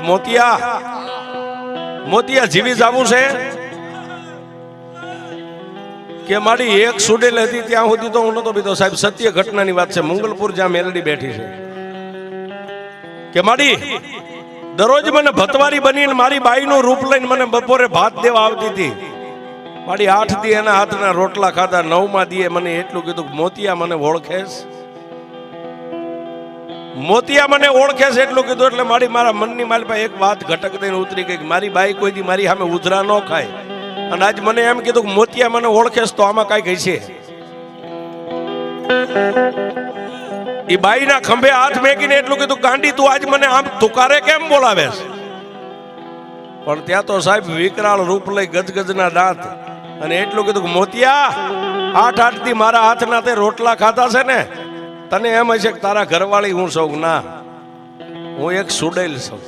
મોતિયા મોતિયા જીવી જાવું છે કે મારી એક સુડેલ હતી ત્યાં સુધી તો હું નતો બીતો સાહેબ. સત્ય ઘટનાની વાત છે. મંગલપુર જ્યાં મેલડી બેઠી છે કે મારી દરરોજ મને ભતવારી બનીને મારી બાઈનું રૂપ લઈને મને બપોરે ભાત દેવા આવતી હતી. મારી 8 દી એના હાથના રોટલા ખાધા. 9મા દીએ મને એટલું કીધું મોતિયા મને ઓળખેશ, મોતિયા મને ઓળખેશ એટલું કીધું. એટલે મારા મનની મારી પાસે એક વાત ઘટક દઈને ઉતરી ગઈ. મારી બાઈ કોઈ દી મારી સામે ઉધરા ન ખાય. અને આજ મને એમ કીધું કે મોતિયા મને ઓળખેશ તો આમાં કઈ છે. એ બાઈના ખંભે હાથ મેકીને એટલું કીધું ગાંડી તું આજ મને આમ તુકારે કેમ બોલાવે છે? પણ ત્યાં તો સાહેબ વિકરાળ રૂપ લઈ ગજગજના દાંત અને એટલું કીધું કે મોતિયા 8 દી મારા હાથના તે રોટલા ખાધા છે ને, તને એમ હશે કે તારા ઘરવાળી હું છું. ના, હું એક સુડેલ છું.